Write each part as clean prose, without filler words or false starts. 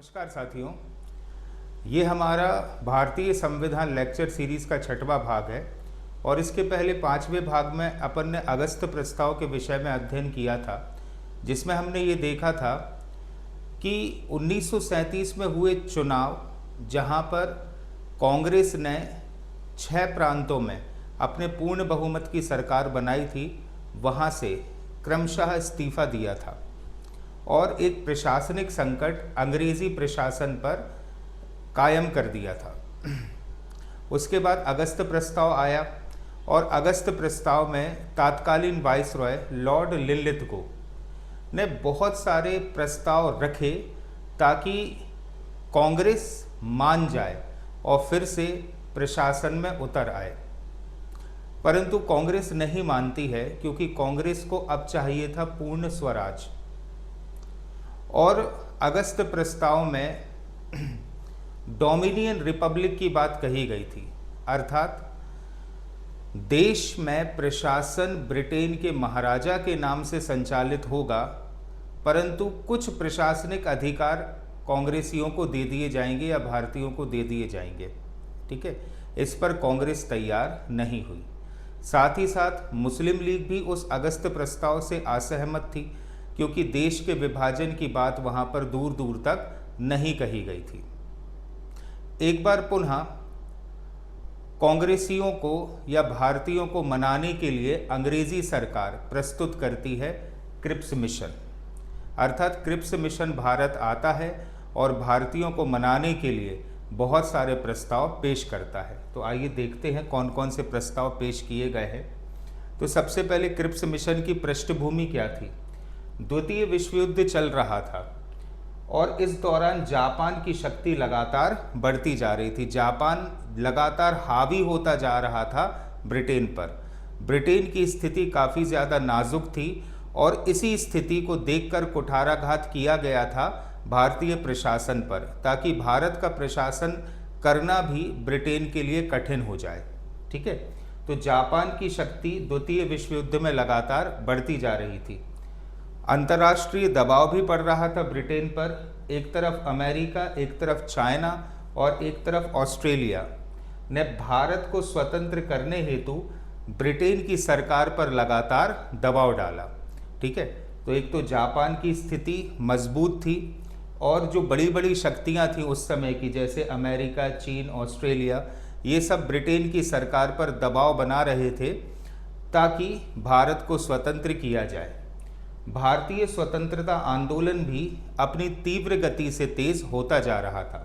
नमस्कार साथियों, ये हमारा भारतीय संविधान लेक्चर सीरीज़ का छठवां भाग है और इसके पहले पांचवें भाग में अपन ने अगस्त प्रस्ताव के विषय में अध्ययन किया था, जिसमें हमने ये देखा था कि 1937 में हुए चुनाव जहां पर कांग्रेस ने 6 प्रांतों में अपने पूर्ण बहुमत की सरकार बनाई थी, वहां से क्रमशः इस्तीफा दिया था और एक प्रशासनिक संकट अंग्रेजी प्रशासन पर कायम कर दिया था। उसके बाद अगस्त प्रस्ताव आया और अगस्त प्रस्ताव में तत्कालीन वाइसरॉय लॉर्ड लिनलिथगो ने बहुत सारे प्रस्ताव रखे ताकि कांग्रेस मान जाए और फिर से प्रशासन में उतर आए, परंतु कांग्रेस नहीं मानती है क्योंकि कांग्रेस को अब चाहिए था पूर्ण स्वराज। और अगस्त प्रस्ताव में डोमिनियन रिपब्लिक की बात कही गई थी, अर्थात देश में प्रशासन ब्रिटेन के महाराजा के नाम से संचालित होगा, परंतु कुछ प्रशासनिक अधिकार कांग्रेसियों को दे दिए जाएंगे या भारतीयों को दे दिए जाएंगे। ठीक है, इस पर कांग्रेस तैयार नहीं हुई। साथ ही साथ मुस्लिम लीग भी उस अगस्त प्रस्ताव से असहमत थी क्योंकि देश के विभाजन की बात वहां पर दूर दूर तक नहीं कही गई थी। एक बार पुनः कांग्रेसियों को या भारतीयों को मनाने के लिए अंग्रेजी सरकार प्रस्तुत करती है क्रिप्स मिशन, अर्थात क्रिप्स मिशन भारत आता है और भारतीयों को मनाने के लिए बहुत सारे प्रस्ताव पेश करता है। तो आइए देखते हैं कौन कौन से प्रस्ताव पेश किए गए हैं। तो सबसे पहले क्रिप्स मिशन की पृष्ठभूमि क्या थी? द्वितीय विश्व युद्ध चल रहा था और इस दौरान जापान की शक्ति लगातार बढ़ती जा रही थी। जापान लगातार हावी होता जा रहा था ब्रिटेन पर। ब्रिटेन की स्थिति काफ़ी ज़्यादा नाजुक थी और इसी स्थिति को देखकर कुठाराघात किया गया था भारतीय प्रशासन पर, ताकि भारत का प्रशासन करना भी ब्रिटेन के लिए कठिन हो जाए। ठीक है, तो जापान की शक्ति द्वितीय विश्व युद्ध में लगातार बढ़ती जा रही थी। अंतर्राष्ट्रीय दबाव भी पड़ रहा था ब्रिटेन पर। एक तरफ अमेरिका, एक तरफ चाइना और एक तरफ ऑस्ट्रेलिया ने भारत को स्वतंत्र करने हेतु ब्रिटेन की सरकार पर लगातार दबाव डाला। ठीक है, तो एक तो जापान की स्थिति मजबूत थी और जो बड़ी बड़ी शक्तियां थीं उस समय की, जैसे अमेरिका, चीन, ऑस्ट्रेलिया, ये सब ब्रिटेन की सरकार पर दबाव बना रहे थे ताकि भारत को स्वतंत्र किया जाए। भारतीय स्वतंत्रता आंदोलन भी अपनी तीव्र गति से तेज होता जा रहा था।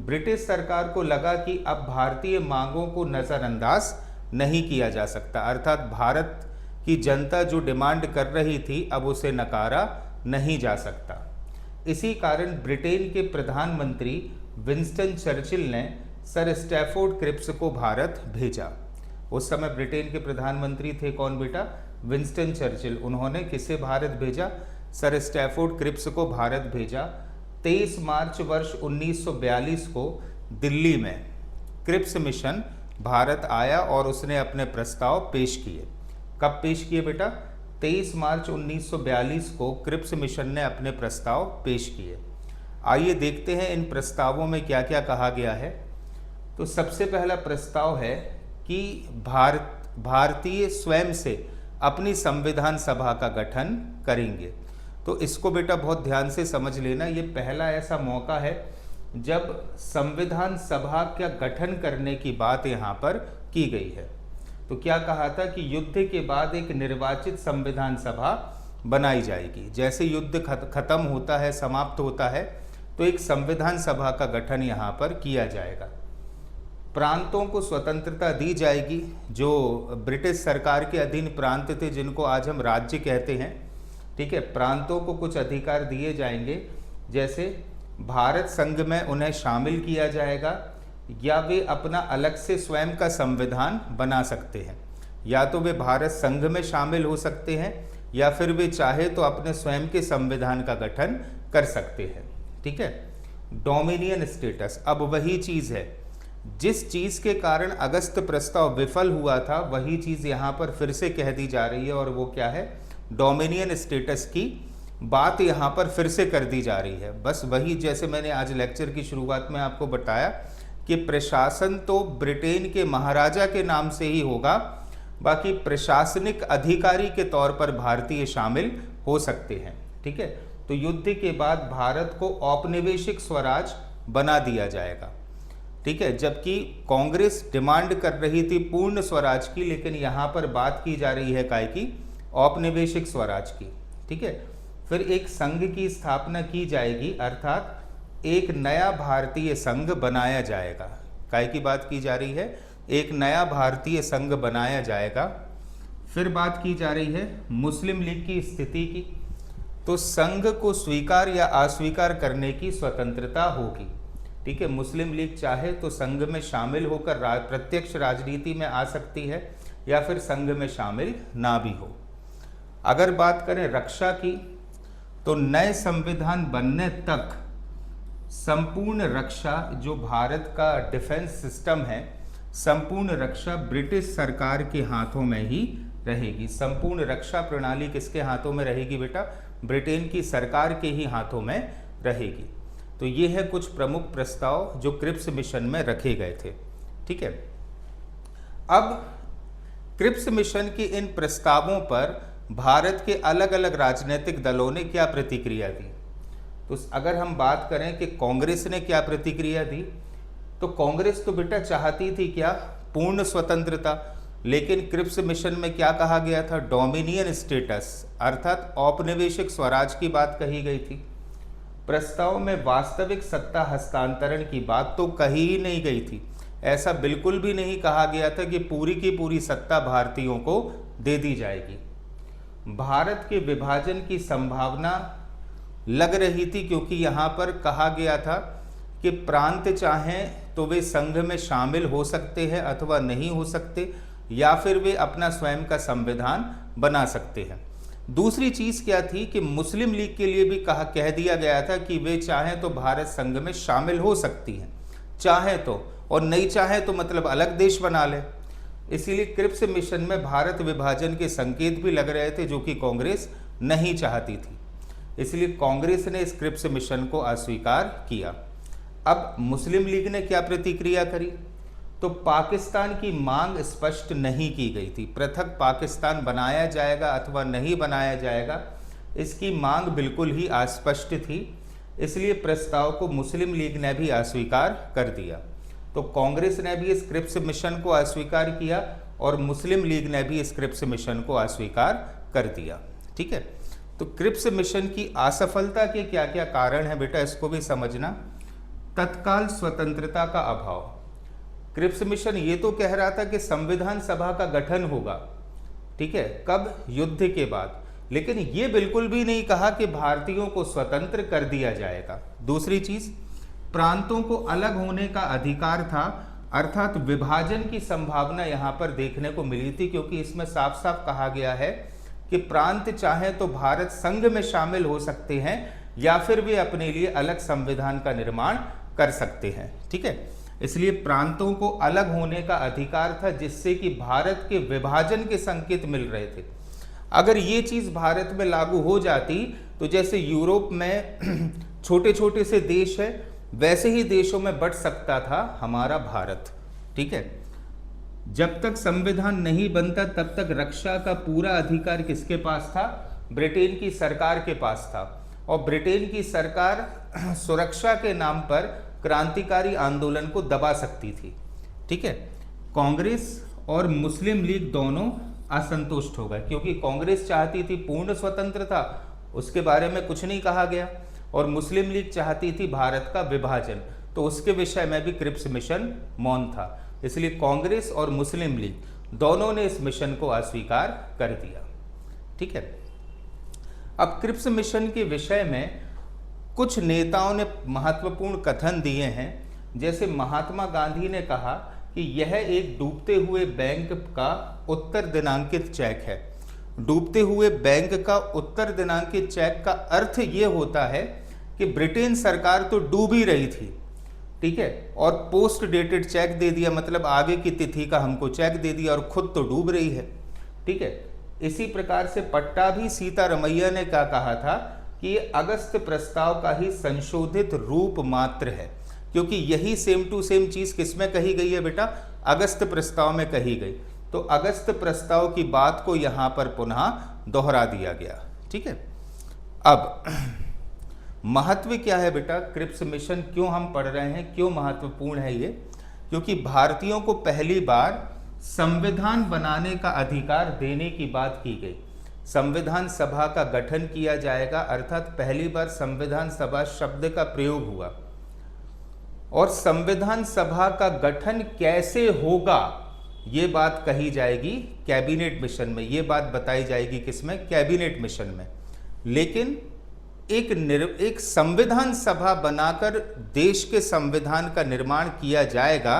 ब्रिटिश सरकार को लगा कि अब भारतीय मांगों को नज़रअंदाज नहीं किया जा सकता, अर्थात भारत की जनता जो डिमांड कर रही थी अब उसे नकारा नहीं जा सकता। इसी कारण ब्रिटेन के प्रधानमंत्री विंस्टन चर्चिल ने सर स्टैफोर्ड क्रिप्स को भारत भेजा। उस समय ब्रिटेन के प्रधानमंत्री थे कौन बेटा? Winston Churchill. उन्होंने किसे भारत भेजा? सर स्टैफोर्ड क्रिप्स को भारत भेजा। 23 मार्च वर्ष 1942 को दिल्ली में क्रिप्स मिशन भारत आया और उसने अपने प्रस्ताव पेश किए। कब पेश किए बेटा? 23 मार्च 1942 को क्रिप्स मिशन ने अपने प्रस्ताव पेश किए। आइए देखते हैं इन प्रस्तावों में क्या क्या कहा गया है। तो सबसे पहला प्रस्ताव है कि भारतीय स्वयं से अपनी संविधान सभा का गठन करेंगे। तो इसको बेटा बहुत ध्यान से समझ लेना, ये पहला ऐसा मौका है जब संविधान सभा का गठन करने की बात यहाँ पर की गई है। तो क्या कहा था कि युद्ध के बाद एक निर्वाचित संविधान सभा बनाई जाएगी। जैसे युद्ध खत्म होता है, समाप्त होता है, तो एक संविधान सभा का गठन यहाँ पर किया जाएगा। प्रांतों को स्वतंत्रता दी जाएगी। जो ब्रिटिश सरकार के अधीन प्रांत थे, जिनको आज हम राज्य कहते हैं, ठीक है, प्रांतों को कुछ अधिकार दिए जाएंगे, जैसे भारत संघ में उन्हें शामिल किया जाएगा या वे अपना अलग से स्वयं का संविधान बना सकते हैं। या तो वे भारत संघ में शामिल हो सकते हैं या फिर वे चाहे तो अपने स्वयं के संविधान का गठन कर सकते हैं। ठीक है, डोमिनियन स्टेटस अब वही चीज़ है जिस चीज़ के कारण अगस्त प्रस्ताव विफल हुआ था, वही चीज़ यहाँ पर फिर से कह दी जा रही है और वो क्या है? डोमिनियन स्टेटस की बात यहाँ पर फिर से कर दी जा रही है। बस वही जैसे मैंने आज लेक्चर की शुरुआत में आपको बताया कि प्रशासन तो ब्रिटेन के महाराजा के नाम से ही होगा, बाकी प्रशासनिक अधिकारी के तौर पर भारतीय शामिल हो सकते हैं। ठीक है, तो युद्ध के बाद भारत को औपनिवेशिक स्वराज बना दिया जाएगा। ठीक है, जबकि कांग्रेस डिमांड कर रही थी पूर्ण स्वराज की, लेकिन यहाँ पर बात की जा रही है काय की, औपनिवेशिक स्वराज की। ठीक है, फिर एक संघ की स्थापना की जाएगी, अर्थात एक नया भारतीय संघ बनाया जाएगा। काय की बात की जा रही है, एक नया भारतीय संघ बनाया जाएगा। फिर बात की जा रही है मुस्लिम लीग की स्थिति की, तो संघ को स्वीकार या अस्वीकार करने की स्वतंत्रता होगी। ठीक है, मुस्लिम लीग चाहे तो संघ में शामिल होकर प्रत्यक्ष राजनीति में आ सकती है या फिर संघ में शामिल ना भी हो। अगर बात करें रक्षा की, तो नए संविधान बनने तक संपूर्ण रक्षा, जो भारत का डिफेंस सिस्टम है, संपूर्ण रक्षा ब्रिटिश सरकार के हाथों में ही रहेगी। संपूर्ण रक्षा प्रणाली किसके हाथों में रहेगी बेटा? ब्रिटेन की सरकार के ही हाथों में रहेगी। तो ये है कुछ प्रमुख प्रस्ताव जो क्रिप्स मिशन में रखे गए थे। ठीक है, अब क्रिप्स मिशन के इन प्रस्तावों पर भारत के अलग अलग राजनीतिक दलों ने क्या प्रतिक्रिया दी? तो अगर हम बात करें कि कांग्रेस ने क्या प्रतिक्रिया दी, तो कांग्रेस तो बेटा चाहती थी क्या? पूर्ण स्वतंत्रता। लेकिन क्रिप्स मिशन में क्या कहा गया था? डोमिनियन स्टेटस, अर्थात औपनिवेशिक स्वराज की बात कही गई थी। प्रस्ताव में वास्तविक सत्ता हस्तांतरण की बात तो कही ही नहीं गई थी। ऐसा बिल्कुल भी नहीं कहा गया था कि पूरी की पूरी सत्ता भारतीयों को दे दी जाएगी। भारत के विभाजन की संभावना लग रही थी, क्योंकि यहाँ पर कहा गया था कि प्रांत चाहें तो वे संघ में शामिल हो सकते हैं अथवा नहीं हो सकते, या फिर वे अपना स्वयं का संविधान बना सकते हैं। दूसरी चीज़ क्या थी कि मुस्लिम लीग के लिए भी कह दिया गया था कि वे चाहें तो भारत संघ में शामिल हो सकती हैं, चाहें तो, और नहीं चाहें तो मतलब अलग देश बना ले। इसीलिए क्रिप्स मिशन में भारत विभाजन के संकेत भी लग रहे थे, जो कि कांग्रेस नहीं चाहती थी। इसलिए कांग्रेस ने इस क्रिप्स मिशन को अस्वीकार किया। अब मुस्लिम लीग ने क्या प्रतिक्रिया करी? तो पाकिस्तान की मांग स्पष्ट नहीं की गई थी। पृथक पाकिस्तान बनाया जाएगा अथवा नहीं बनाया जाएगा, इसकी मांग बिल्कुल ही अस्पष्ट थी। इसलिए प्रस्ताव को मुस्लिम लीग ने भी अस्वीकार कर दिया। तो कांग्रेस ने भी इस क्रिप्स मिशन को अस्वीकार किया और मुस्लिम लीग ने भी इस क्रिप्स मिशन को अस्वीकार कर दिया। ठीक है, तो क्रिप्स मिशन की असफलता के क्या क्या कारण हैं बेटा, इसको भी समझना। तत्काल स्वतंत्रता का अभाव। क्रिप्स मिशन ये तो कह रहा था कि संविधान सभा का गठन होगा, ठीक है, कब? युद्ध के बाद। लेकिन ये बिल्कुल भी नहीं कहा कि भारतीयों को स्वतंत्र कर दिया जाएगा। दूसरी चीज, प्रांतों को अलग होने का अधिकार था, अर्थात विभाजन की संभावना यहाँ पर देखने को मिली थी, क्योंकि इसमें साफ साफ कहा गया है कि प्रांत चाहे तो भारत संघ में शामिल हो सकते हैं या फिर वे अपने लिए अलग संविधान का निर्माण कर सकते हैं। ठीक है, इसलिए प्रांतों को अलग होने का अधिकार था, जिससे कि भारत के विभाजन के संकेत मिल रहे थे। अगर ये चीज़ भारत में लागू हो जाती तो जैसे यूरोप में छोटे छोटे से देश है, वैसे ही देशों में बढ़ सकता था हमारा भारत। ठीक है, जब तक संविधान नहीं बनता तब तक रक्षा का पूरा अधिकार किसके पास था? ब्रिटेन की सरकार के पास था। और ब्रिटेन की सरकार सुरक्षा के नाम पर क्रांतिकारी आंदोलन को दबा सकती थी। ठीक है, कांग्रेस और मुस्लिम लीग दोनों असंतुष्ट हो गए, क्योंकि कांग्रेस चाहती थी पूर्ण स्वतंत्रता, उसके बारे में कुछ नहीं कहा गया, और मुस्लिम लीग चाहती थी भारत का विभाजन, तो उसके विषय में भी क्रिप्स मिशन मौन था। इसलिए कांग्रेस और मुस्लिम लीग दोनों ने इस मिशन को अस्वीकार कर दिया। ठीक है, अब क्रिप्स मिशन के विषय में कुछ नेताओं ने महत्वपूर्ण कथन दिए हैं। जैसे महात्मा गांधी ने कहा कि यह एक डूबते हुए बैंक का उत्तर दिनांकित चेक है। डूबते हुए बैंक का उत्तर दिनांकित चेक का अर्थ ये होता है कि ब्रिटेन सरकार तो डूब ही रही थी, ठीक है, और पोस्ट डेटेड चेक दे दिया, मतलब आगे की तिथि का हमको चेक दे दिया, और खुद तो डूब रही है। ठीक है, इसी प्रकार से पट्टाभी सीतारमैया ने क्या कहा था कि ये अगस्त प्रस्ताव का ही संशोधित रूप मात्र है, क्योंकि यही सेम टू सेम चीज किसमें कही गई है बेटा, अगस्त प्रस्ताव में कही गई। तो अगस्त प्रस्ताव की बात को यहां पर पुनः दोहरा दिया गया। ठीक है, अब महत्व क्या है बेटा, क्रिप्स मिशन क्यों हम पढ़ रहे हैं, क्यों महत्वपूर्ण है ये, क्योंकि भारतीयों को पहली बार संविधान बनाने का अधिकार देने की बात की गई। संविधान सभा का गठन किया जाएगा, अर्थात पहली बार संविधान सभा शब्द का प्रयोग हुआ। और संविधान सभा का गठन कैसे होगा ये बात कही जाएगी कैबिनेट मिशन में, ये बात बताई जाएगी किसमें, कैबिनेट मिशन में। लेकिन एक संविधान सभा बनाकर देश के संविधान का निर्माण किया जाएगा,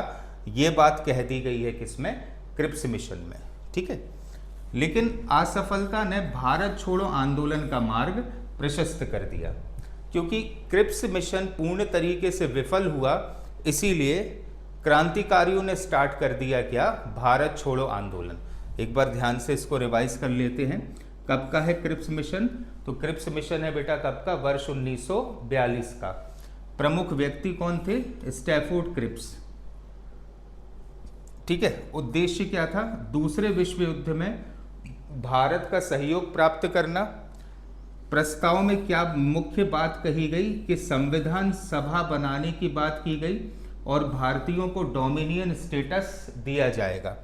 ये बात कह दी गई है किसमें, क्रिप्स मिशन में। ठीक है, लेकिन असफलता ने भारत छोड़ो आंदोलन का मार्ग प्रशस्त कर दिया, क्योंकि क्रिप्स मिशन पूर्ण तरीके से विफल हुआ, इसीलिए क्रांतिकारियों ने स्टार्ट कर दिया क्या, भारत छोड़ो आंदोलन। एक बार ध्यान से इसको रिवाइज कर लेते हैं। कब का है क्रिप्स मिशन, तो क्रिप्स मिशन है बेटा कब का, वर्ष 1942 का। प्रमुख व्यक्ति कौन थे, स्टैफोर्ड क्रिप्स। ठीक है, उद्देश्य क्या था, दूसरे विश्व युद्ध में भारत का सहयोग प्राप्त करना। प्रस्ताव में क्या मुख्य बात कही गई कि संविधान सभा बनाने की बात की गई और भारतीयों को डोमिनियन स्टेटस दिया जाएगा।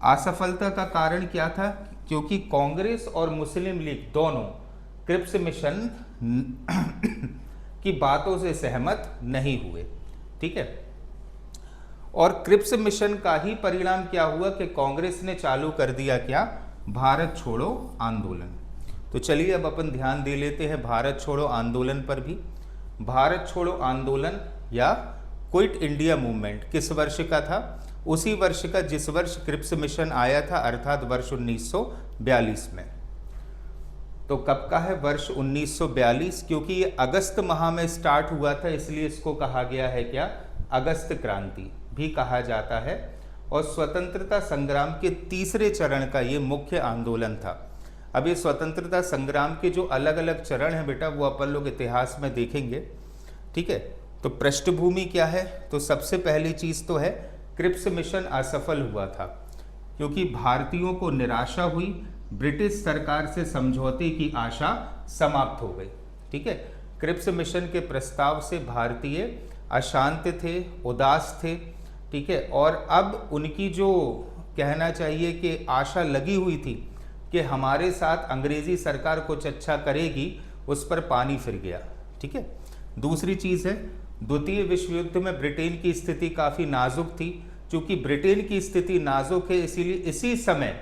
असफलता का कारण क्या था, क्योंकि कांग्रेस और मुस्लिम लीग दोनों क्रिप्स मिशन की बातों से सहमत नहीं हुए। ठीक है, और क्रिप्स मिशन का ही परिणाम क्या हुआ कि कांग्रेस ने चालू कर दिया क्या, भारत छोड़ो आंदोलन। तो चलिए अब अपन ध्यान दे लेते हैं भारत छोड़ो आंदोलन पर भी। भारत छोड़ो आंदोलन या क्विट इंडिया मूवमेंट किस वर्ष का था, उसी वर्ष का जिस वर्ष क्रिप्स मिशन आया था, अर्थात वर्ष 1942 में। तो कब का है, वर्ष 1942, क्योंकि ये अगस्त माह में स्टार्ट हुआ था, इसलिए इसको कहा गया है क्या, अगस्त क्रांति भी कहा जाता है। और स्वतंत्रता संग्राम के तीसरे चरण का ये मुख्य आंदोलन था। अब ये स्वतंत्रता संग्राम के जो अलग अलग चरण हैं बेटा, वो अपन लोग इतिहास में देखेंगे। ठीक है, तो पृष्ठभूमि क्या है, तो सबसे पहली चीज तो है क्रिप्स मिशन असफल हुआ था, क्योंकि भारतीयों को निराशा हुई, ब्रिटिश सरकार से समझौते की आशा समाप्त हो गई। ठीक है, क्रिप्स मिशन के प्रस्ताव से भारतीय अशांत थे, उदास थे। ठीक है, और अब उनकी जो कहना चाहिए कि आशा लगी हुई थी कि हमारे साथ अंग्रेजी सरकार कुछ अच्छा करेगी, उस पर पानी फिर गया। ठीक है, दूसरी चीज़ है द्वितीय विश्व युद्ध में ब्रिटेन की स्थिति काफ़ी नाजुक थी। चूंकि ब्रिटेन की स्थिति नाजुक है, इसीलिए इसी समय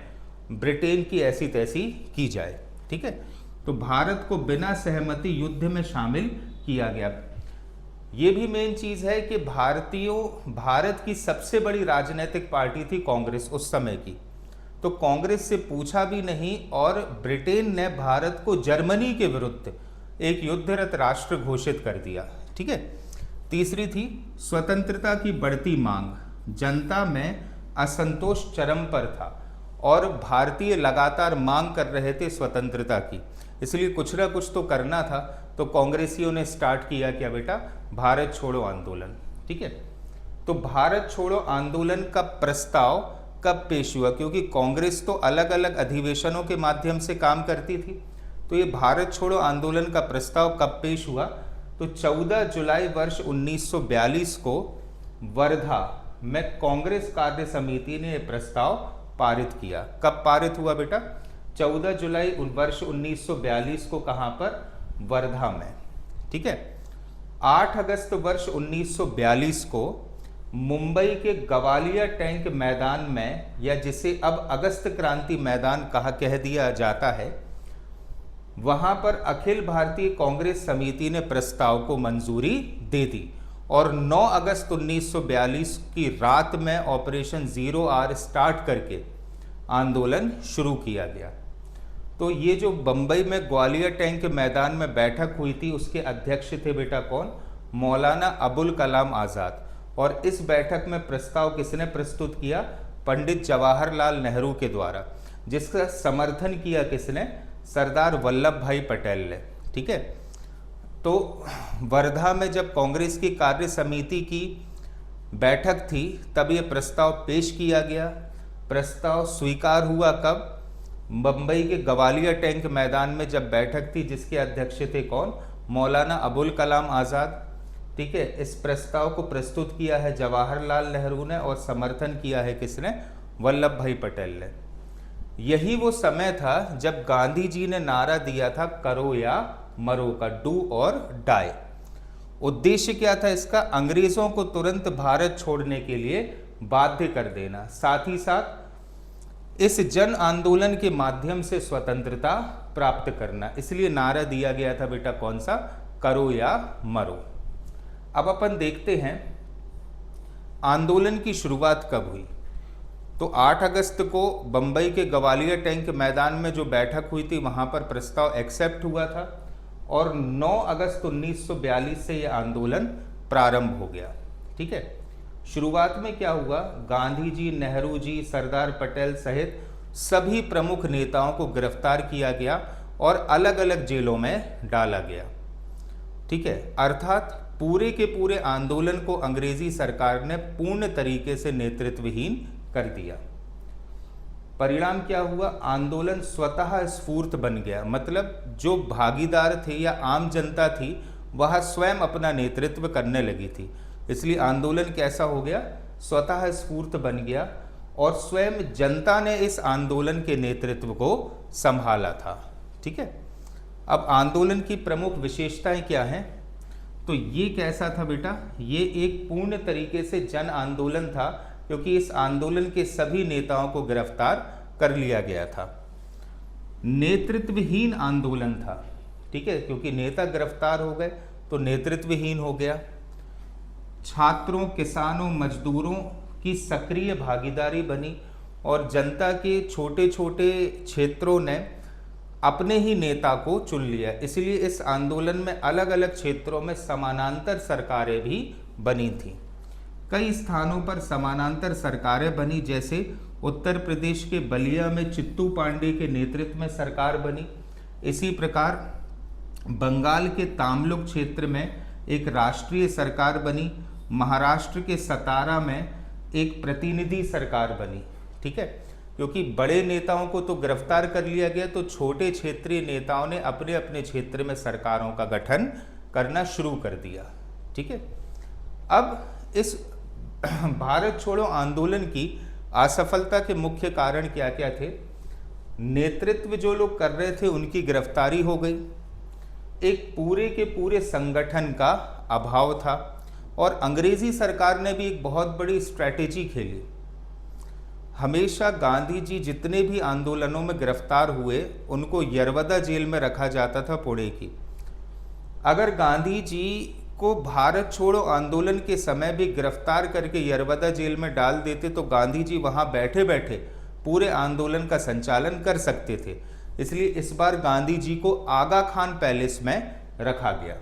ब्रिटेन की ऐसी तैसी की जाए। ठीक है, तो भारत को बिना सहमति युद्ध में शामिल किया गया। ये भी मेन चीज़ है कि भारत की सबसे बड़ी राजनीतिक पार्टी थी कांग्रेस उस समय की, तो कांग्रेस से पूछा भी नहीं और ब्रिटेन ने भारत को जर्मनी के विरुद्ध एक युद्धरत राष्ट्र घोषित कर दिया। ठीक है, तीसरी थी स्वतंत्रता की बढ़ती मांग। जनता में असंतोष चरम पर था और भारतीय लगातार मांग कर रहे थे स्वतंत्रता की, इसलिए कुछ ना कुछ तो करना था। तो कांग्रेसियों ने स्टार्ट किया क्या बेटा, भारत छोड़ो आंदोलन। ठीक है, तो भारत छोड़ो आंदोलन का प्रस्ताव कब पेश हुआ, क्योंकि कांग्रेस तो अलग अलग अधिवेशनों के माध्यम से काम करती थी, तो ये भारत छोड़ो आंदोलन का प्रस्ताव कब पेश हुआ, तो 14 जुलाई वर्ष 1942 को वर्धा में कांग्रेस कार्य समिति ने यह प्रस्ताव पारित किया। कब पारित हुआ बेटा, 14 जुलाई वर्ष 1942 को, कहां पर, वर्धा में। ठीक है, 8 अगस्त वर्ष 1942 को मुंबई के गवालिया टैंक मैदान में, या जिसे अब अगस्त क्रांति मैदान कह दिया जाता है, वहां पर अखिल भारतीय कांग्रेस समिति ने प्रस्ताव को मंजूरी दे दी और 9 अगस्त 1942 की रात में ऑपरेशन 0R स्टार्ट करके आंदोलन शुरू किया गया। तो ये जो बंबई में ग्वालियर टैंक मैदान में बैठक हुई थी, उसके अध्यक्ष थे बेटा कौन, मौलाना अबुल कलाम आज़ाद। और इस बैठक में प्रस्ताव किसने प्रस्तुत किया, पंडित जवाहरलाल नेहरू के द्वारा, जिसका समर्थन किया किसने, सरदार वल्लभ भाई पटेल ने। ठीक है। तो वर्धा में जब कांग्रेस की कार्य समिति की बैठक थी तब ये प्रस्ताव पेश किया गया। प्रस्ताव स्वीकार हुआ कब? मुंबई के गवालियर टैंक मैदान में जब बैठक थी, जिसके अध्यक्ष थे कौन? मौलाना अबुल कलाम आज़ाद। ठीक है। इस प्रस्ताव को प्रस्तुत किया है जवाहरलाल नेहरू ने और समर्थन किया है किसने? वल्लभ भाई पटेल ने। यही वो समय था जब गांधी जी ने नारा दिया था करो या मरो का, डू और डाई। उद्देश्य क्या था इसका? अंग्रेजों को तुरंत भारत छोड़ने के लिए बाध्य कर देना, साथ ही साथ इस जन आंदोलन के माध्यम से स्वतंत्रता प्राप्त करना। इसलिए नारा दिया गया था बेटा कौन सा? करो या मरो। अब अपन देखते हैं आंदोलन की शुरुआत कब हुई। तो 8 अगस्त को बम्बई के गवालियर टैंक मैदान में जो बैठक हुई थी वहाँ पर प्रस्ताव एक्सेप्ट हुआ था और 9 अगस्त 1942 से यह आंदोलन प्रारंभ हो गया। ठीक है। शुरुआत में क्या हुआ? गांधी जी, नेहरू जी, सरदार पटेल सहित सभी प्रमुख नेताओं को गिरफ्तार किया गया और अलग अलग जेलों में डाला गया। ठीक है। अर्थात पूरे के पूरे आंदोलन को अंग्रेजी सरकार ने पूर्ण तरीके से नेतृत्वहीन कर दिया। परिणाम क्या हुआ? आंदोलन स्वतः स्फूर्त बन गया, मतलब जो भागीदार थे या आम जनता थी वह स्वयं अपना नेतृत्व करने लगी थी। इसलिए आंदोलन कैसा हो गया? स्वतः स्फूर्त बन गया और स्वयं जनता ने इस आंदोलन के नेतृत्व को संभाला था। ठीक है। अब आंदोलन की प्रमुख विशेषताएं क्या हैं? तो ये कैसा था बेटा? ये एक पूर्ण तरीके से जन आंदोलन था, क्योंकि इस आंदोलन के सभी नेताओं को गिरफ्तार कर लिया गया था। नेतृत्वहीन आंदोलन था। ठीक है, क्योंकि नेता गिरफ्तार हो गए तो नेतृत्वहीन हो गया। छात्रों, किसानों, मजदूरों की सक्रिय भागीदारी बनी और जनता के छोटे छोटे क्षेत्रों ने अपने ही नेता को चुन लिया। इसलिए इस आंदोलन में अलग अलग क्षेत्रों में समानांतर सरकारें भी बनी थीं। कई स्थानों पर समानांतर सरकारें बनी, जैसे उत्तर प्रदेश के बलिया में चित्तू पांडे के नेतृत्व में सरकार बनी। इसी प्रकार बंगाल के तामलुक क्षेत्र में एक राष्ट्रीय सरकार बनी। महाराष्ट्र के सतारा में एक प्रतिनिधि सरकार बनी। ठीक है, क्योंकि बड़े नेताओं को तो गिरफ्तार कर लिया गया, तो छोटे क्षेत्रीय नेताओं ने अपने अपने क्षेत्र में सरकारों का गठन करना शुरू कर दिया। ठीक है। अब इस भारत छोड़ो आंदोलन की असफलता के मुख्य कारण क्या क्या थे? नेतृत्व जो लोग कर रहे थे उनकी गिरफ्तारी हो गई, एक पूरे के पूरे संगठन का अभाव था और अंग्रेजी सरकार ने भी एक बहुत बड़ी स्ट्रैटेजी खेली। हमेशा गांधी जी जितने भी आंदोलनों में गिरफ्तार हुए उनको यरवदा जेल में रखा जाता था, पुणे की। अगर गांधी जी को भारत छोड़ो आंदोलन के समय भी गिरफ्तार करके यरवदा जेल में डाल देते तो गांधी जी वहां बैठे बैठे पूरे आंदोलन का संचालन कर सकते थे। इसलिए इस बार गांधी जी को आगा खान पैलेस में रखा गया।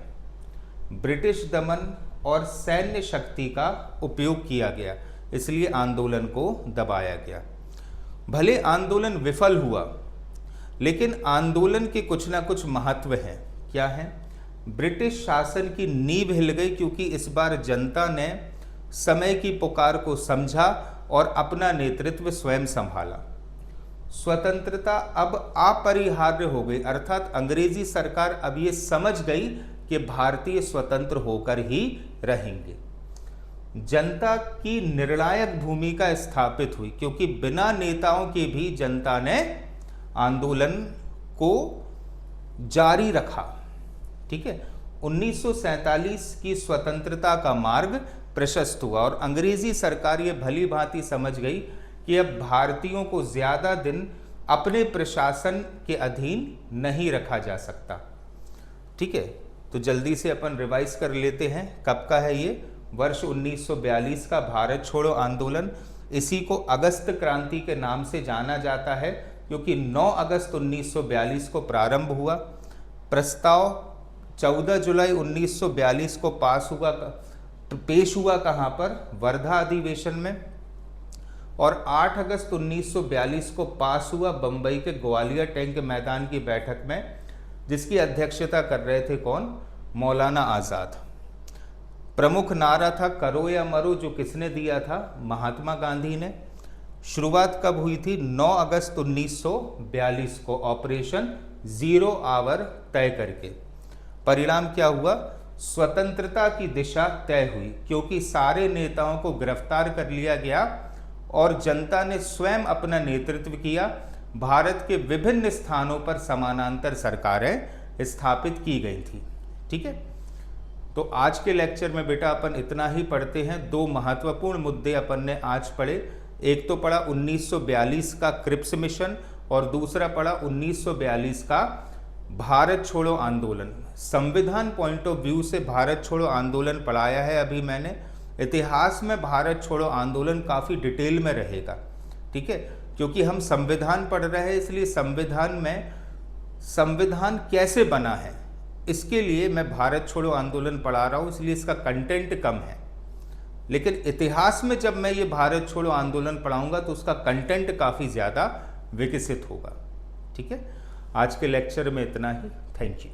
ब्रिटिश दमन और सैन्य शक्ति का उपयोग किया गया, इसलिए आंदोलन को दबाया गया। भले आंदोलन विफल हुआ, लेकिन आंदोलन के कुछ ना कुछ महत्व हैं। क्या है? ब्रिटिश शासन की नींव हिल गई, क्योंकि इस बार जनता ने समय की पुकार को समझा और अपना नेतृत्व स्वयं संभाला। स्वतंत्रता अब अपरिहार्य हो गई, अर्थात अंग्रेजी सरकार अब ये समझ गई कि भारतीय स्वतंत्र होकर ही रहेंगे। जनता की निर्णायक भूमिका स्थापित हुई, क्योंकि बिना नेताओं के भी जनता ने आंदोलन को जारी रखा। ठीक है। 1947 की स्वतंत्रता का मार्ग प्रशस्त हुआ और अंग्रेजी सरकार ये भली भांति समझ गई कि अब भारतीयों को ज़्यादा दिन अपने प्रशासन के अधीन नहीं रखा जा सकता। ठीक है, तो जल्दी से अपन रिवाइज कर लेते हैं। कब का है ये? वर्ष 1942 का भारत छोड़ो आंदोलन। इसी को अगस्त क्रांति के नाम से जाना जाता है, क्योंकि 9 अगस्त 1942 को प्रारंभ हुआ। प्रस्ताव 14 जुलाई 1942 को पेश हुआ कहाँ पर? वर्धा अधिवेशन में। और 8 अगस्त 1942 को पास हुआ बम्बई के ग्वालियर टैंक मैदान की बैठक में। जिसकी अध्यक्षता कर रहे थे कौन? मौलाना आज़ाद। प्रमुख नारा था करो या मरो, जो किसने दिया था? महात्मा गांधी ने। शुरुआत कब हुई थी? 9 अगस्त 1942 को ऑपरेशन जीरो आवर तय करके। परिणाम क्या हुआ? स्वतंत्रता की दिशा तय हुई, क्योंकि सारे नेताओं को गिरफ्तार कर लिया गया और जनता ने स्वयं अपना नेतृत्व किया। भारत के विभिन्न स्थानों पर समानांतर सरकारें स्थापित की गई थी। ठीक है, तो आज के लेक्चर में बेटा अपन इतना ही पढ़ते हैं। 2 महत्वपूर्ण मुद्दे अपन ने आज पढ़े। एक तो पढ़ा 1942 का क्रिप्स मिशन और दूसरा पढ़ा 1942 का भारत छोड़ो आंदोलन। संविधान पॉइंट ऑफ व्यू से भारत छोड़ो आंदोलन पढ़ाया है अभी मैंने। इतिहास में भारत छोड़ो आंदोलन काफ़ी डिटेल में रहेगा, ठीक है, क्योंकि हम संविधान पढ़ रहे हैं, इसलिए संविधान में संविधान कैसे बना है इसके लिए मैं भारत छोड़ो आंदोलन पढ़ा रहा हूँ, इसलिए इसका कंटेंट कम है। लेकिन इतिहास में जब मैं ये भारत छोड़ो आंदोलन पढ़ाऊंगा तो उसका कंटेंट काफ़ी ज़्यादा विकसित होगा। ठीक है, आज के लेक्चर में इतना ही। Thank you.